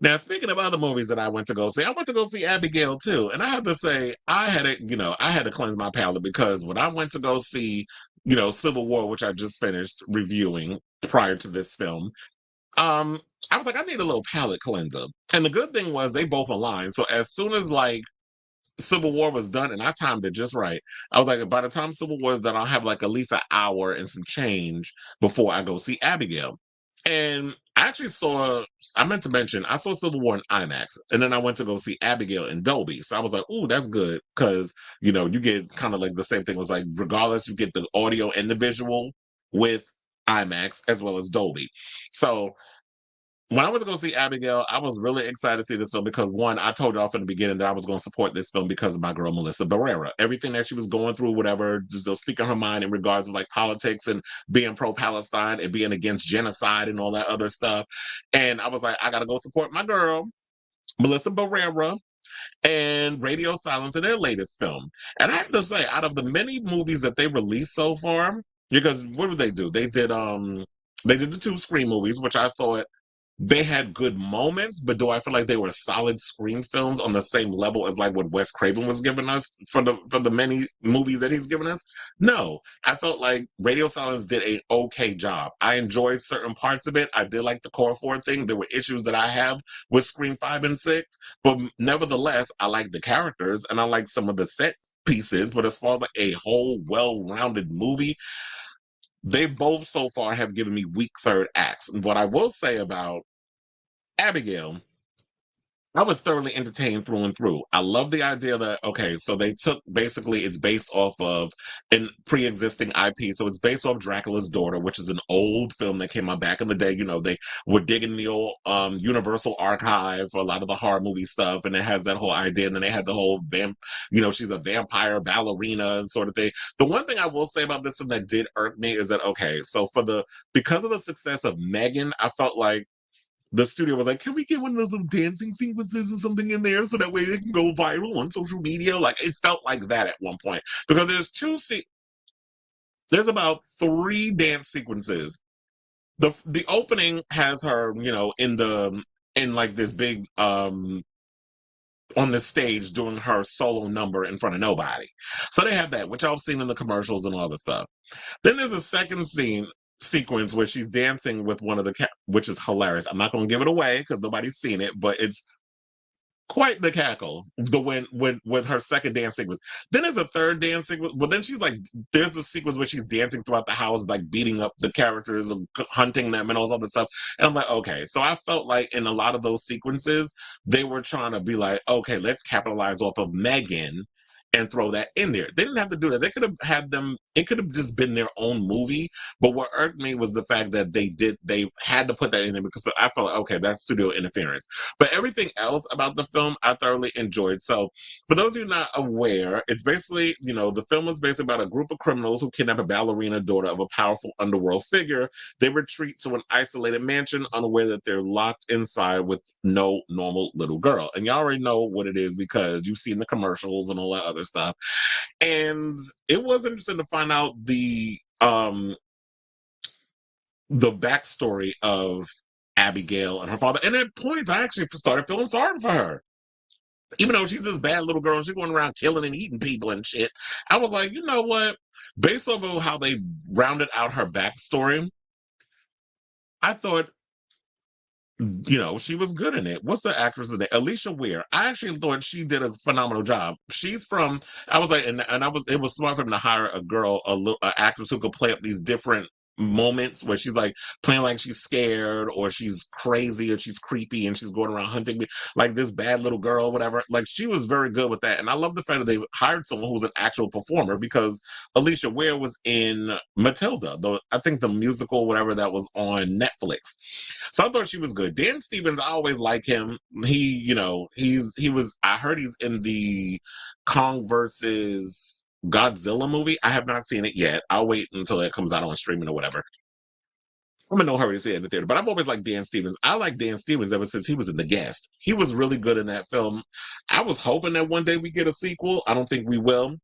Now, speaking of other movies that I went to go see, I went to go see Abigail too. And I have to say, I had to cleanse my palate because when I went to go see, Civil War, which I just finished reviewing prior to this film, um, I was like, I need a little palate cleanser. And the good thing was they both aligned. So as soon as like Civil War was done, and I timed it just right. I was like, by the time Civil War is done, I'll have like at least an hour and some change before I go see Abigail. And I actually I meant to mention, I saw Civil War in IMAX, and then I went to go see Abigail in Dolby. So I was like, ooh, that's good. Because, you get kind of like the same thing. It was like, regardless, you get the audio and the visual with IMAX as well as Dolby. So when I went to go see Abigail, I was really excited to see this film because one, I told y'all from the beginning that I was going to support this film because of my girl Melissa Barrera. Everything that she was going through, whatever, just speaking her mind in regards of like politics and being pro-Palestine and being against genocide and all that other stuff. And I was like, I gotta go support my girl, Melissa Barrera, and Radio Silence in their latest film. And I have to say, out of the many movies that they released so far, because what did they do? They did the two Scream movies, which I thought they had good moments, but do I feel like they were solid screen films on the same level as like what Wes Craven was giving us for the many movies that he's given us? No, I felt like Radio Silence did a okay job. I enjoyed certain parts of it. I did like the core four thing. There were issues that I have with Scream 5 and 6, but nevertheless, I like the characters and I like some of the set pieces. But as far as like a whole well-rounded movie, they both so far have given me weak third acts. And what I will say about Abigail, I was thoroughly entertained through and through. I love the idea that, okay, so they took basically it's based off of a pre-existing IP. So it's based off Dracula's Daughter, which is an old film that came out back in the day. They were digging the old Universal archive for a lot of the horror movie stuff, and it has that whole idea. And then they had the whole she's a vampire ballerina sort of thing. The one thing I will say about this one that did irk me is that, okay, so because of the success of Megan, I felt like the studio was like, can we get one of those little dancing sequences or something in there so that way they can go viral on social media? Like it felt like that at one point because there's about three dance sequences. The opening has her, in like this big on the stage doing her solo number in front of nobody. So they have that, which I've seen in the commercials and all the stuff. Then there's a second sequence where she's dancing with one of which is hilarious. I'm not going to give it away because nobody's seen it, but it's quite the cackle. When with her second dance sequence. Then there's a third dance sequence, but then she's like, there's a sequence where she's dancing throughout the house, like beating up the characters and hunting them and all this other stuff. And I'm like, okay. So I felt like in a lot of those sequences, they were trying to be like, okay, let's capitalize off of Megan and throw that in there. They didn't have to do that. They could have had them, it could have just been their own movie. But what irked me was the fact that they had to put that in there because I felt like, okay, that's studio interference. But everything else about the film, I thoroughly enjoyed. So for those of you not aware, it's basically, the film is basically about a group of criminals who kidnap a ballerina daughter of a powerful underworld figure. They retreat to an isolated mansion, unaware that they're locked inside with no normal little girl. And y'all already know what it is because you've seen the commercials and all that other stuff. And it was interesting to find out the backstory of Abigail and her father. And at points, I actually started feeling sorry for her. Even though she's this bad little girl and she's going around killing and eating people and shit, I was like, you know what? Based off of how they rounded out her backstory, I thought, she was good in it. What's the actress's name? Alicia Weir. I actually thought she did a phenomenal job. I was like, and it was smart for them to hire a girl, a actress who could play up these different moments where she's like playing like she's scared or she's crazy or she's creepy and she's going around hunting me like this bad little girl, whatever. Like she was very good with that. And I love the fact that they hired someone who's an actual performer because Alicia Weir was in Matilda, I think the musical, whatever that was on Netflix. So I thought she was good. Dan Stevens, I always like him. I heard he's in the Kong versus Godzilla movie. I have not seen it yet. I'll wait until it comes out on streaming or whatever. I'm in no hurry to see it in the theater, but I've always liked Dan Stevens. I like Dan Stevens ever since he was in The Guest. He was really good in that film. I was hoping that one day we get a sequel. I don't think we will.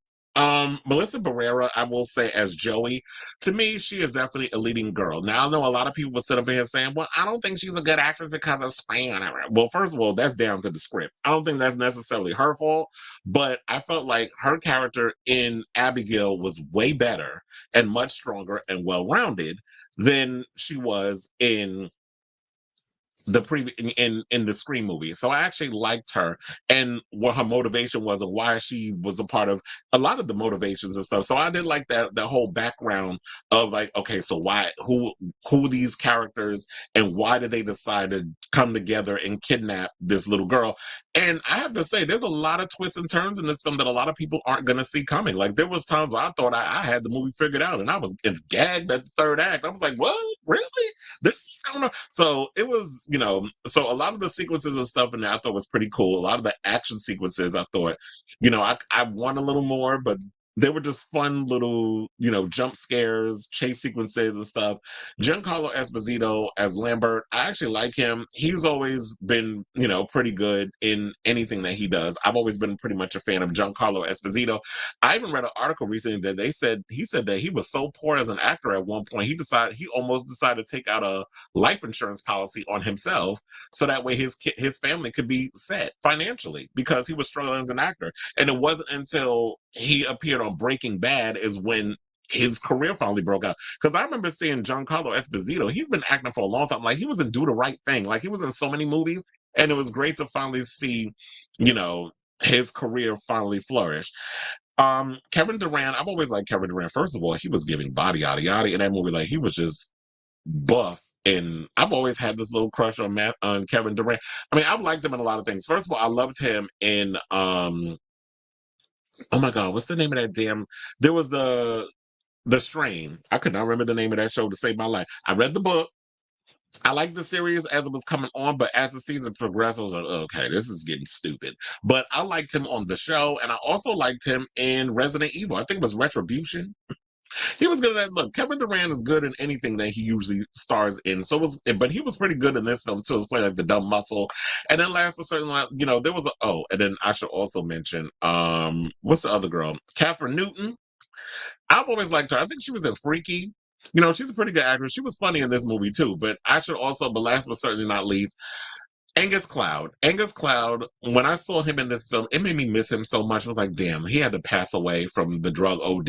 Melissa Barrera, I will say as Joey, to me, she is definitely a leading girl. Now, I know a lot of people will sit up here saying, well, I don't think she's a good actress because of Spain. Well, first of all, that's down to the script. I don't think that's necessarily her fault, but I felt like her character in Abigail was way better and much stronger and well-rounded than she was in the previous in the Scream movie. So I actually liked her and what her motivation was and why she was a part of a lot of the motivations and stuff. So I did like that whole background of like, okay, so why who these characters and why did they decide to come together and kidnap this little girl? And I have to say, there's a lot of twists and turns in this film that a lot of people aren't going to see coming. Like there was times where I thought I had the movie figured out, and I was gagged at the third act. I was like, "What? Really? This is going on?" So it was, so a lot of the sequences and stuff in there I thought was pretty cool. A lot of the action sequences I thought, I want a little more, but they were just fun little, jump scares, chase sequences and stuff. Giancarlo Esposito as Lambert, I actually like him. He's always been, pretty good in anything that he does. I've always been pretty much a fan of Giancarlo Esposito. I even read an article recently that he said that he was so poor as an actor at one point, he almost decided to take out a life insurance policy on himself so that way his family could be set financially because he was struggling as an actor. And it wasn't until he appeared on Breaking Bad is when his career finally broke out. Because I remember seeing Giancarlo Esposito. He's been acting for a long time. Like he was in Do the Right Thing. Like he was in so many movies, and it was great to finally see, you know, his career finally flourish. Kevin Durant. I've always liked Kevin Durant. First of all, he was giving body yada yada in that movie. Like he was just buff. And I've always had this little crush on Kevin Durant. I mean, I've liked him in a lot of things. First of all, I loved him in oh my god, what's the name of that damn? There was the Strain. I could not remember the name of that show to save my life. I read the book. I liked the series as it was coming on, but as the season progressed, I was like, okay, this is getting stupid. But I liked him on the show, and I also liked him in Resident Evil. I think it was Retribution. He was good at that. Look, Kevin Durant is good in anything that he usually stars in. But he was pretty good in this film too. He was playing like the dumb muscle. And then last but certainly not, there was and then I should also mention, what's the other girl? Catherine Newton. I've always liked her. I think she was in Freaky. She's a pretty good actress. She was funny in this movie too. But I should also, but last but certainly not least, Angus Cloud. Angus Cloud, when I saw him in this film, it made me miss him so much. I was like, damn, he had to pass away from the drug OD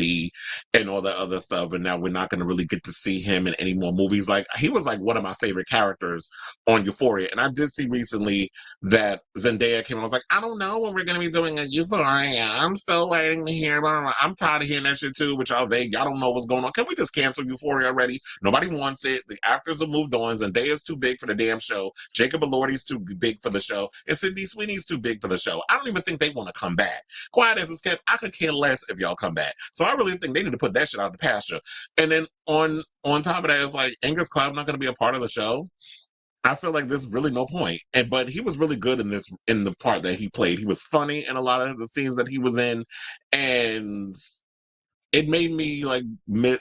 and all that other stuff. And now we're not going to really get to see him in any more movies. Like, he was like one of my favorite characters on Euphoria. And I did see recently that Zendaya came. I was like, I don't know when we're going to be doing a Euphoria. I'm still waiting to hear. Blah, blah, blah. I'm tired of hearing that shit too, which y'all vague. Y'all don't know what's going on. Can we just cancel Euphoria already? Nobody wants it. The actors have moved on. Zendaya's too big for the damn show. Jacob Elordi's too big for the show, and Sydney Sweeney's too big for the show. I don't even think they want to come back. Quiet as it's kept, I could care less if y'all come back. So I really think they need to put that shit out the pasture. And then on top of that, it's like Angus Cloud not going to be a part of the show. I feel like there's really no point. But he was really good in the part that he played. He was funny in a lot of the scenes that he was in, and it made me like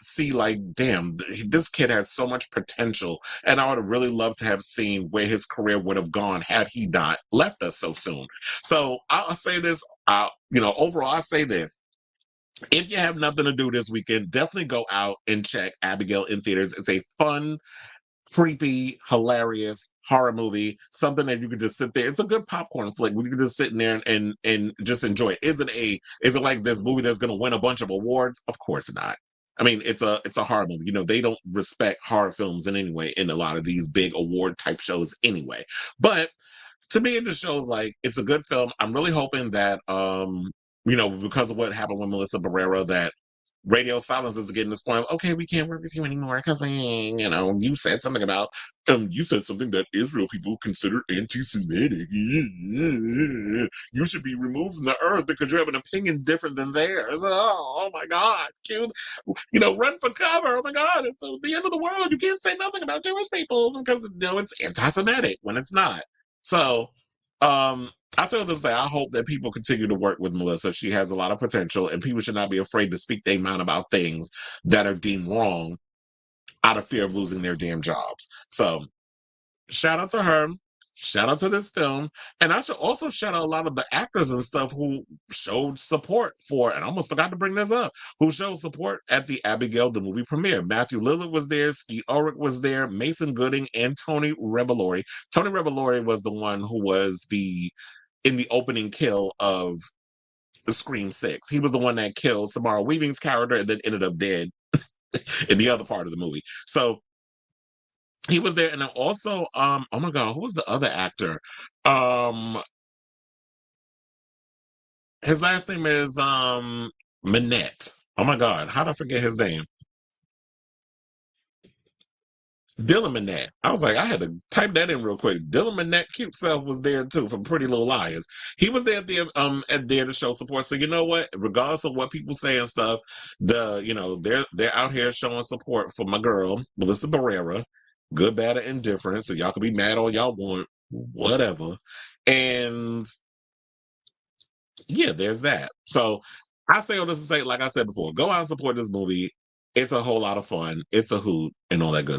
see like, damn, this kid has so much potential, and I would have really loved to have seen where his career would have gone had he not left us so soon. So I'll say this, overall, I say this. If you have nothing to do this weekend, definitely go out and check Abigail in theaters. It's a fun, creepy, hilarious horror movie, something that you could just sit there. It's a good popcorn flick where you can just sit in there and just enjoy it. Is it like this movie that's gonna win a bunch of awards? Of course not. I mean, it's a horror movie. They don't respect horror films in any way in a lot of these big award type shows anyway. But to me, it just shows like it's a good film. I'm really hoping that because of what happened with Melissa Barrera, that radio silence is getting this point of, okay, we can't work with you anymore because you said something about you said something that Israel people consider anti-Semitic. You should be removed from the earth because you have an opinion different than theirs. Oh my God, cute. Run for cover. Oh my God, it's the end of the world. You can't say nothing about Jewish people because it's anti-Semitic when it's not. So, I still to say, I hope that people continue to work with Melissa. She has a lot of potential, and people should not be afraid to speak their mind about things that are deemed wrong out of fear of losing their damn jobs. So, shout out to her. shout out to this film. And I should also shout out a lot of the actors and stuff who showed support for, and I almost forgot to bring this up, who showed support at the Abigail, the movie premiere. Matthew Lillard was there, Skeet Ulrich was there, Mason Gooding, and Tony Revolori. Tony Revolori was the one who was in the opening kill of Scream 6. He was the one that killed Samara Weaving's character and then ended up dead in the other part of the movie. So he was there, and then also, oh my god, who was the other actor? Um, his last name is Minette. Oh my god, how did I forget his name? Dylan Minette. I was like, I had to type that in real quick. Dylan Minette, cute self, was there too from Pretty Little Liars. He was there at there to show support. So you know what? Regardless of what people say and stuff, they're out here showing support for my girl Melissa Barrera. Good, bad, or indifferent. So y'all can be mad all y'all want, whatever. And yeah, there's that. So I say all this to say, like I said before, go out and support this movie. It's a whole lot of fun. It's a hoot and all that good stuff.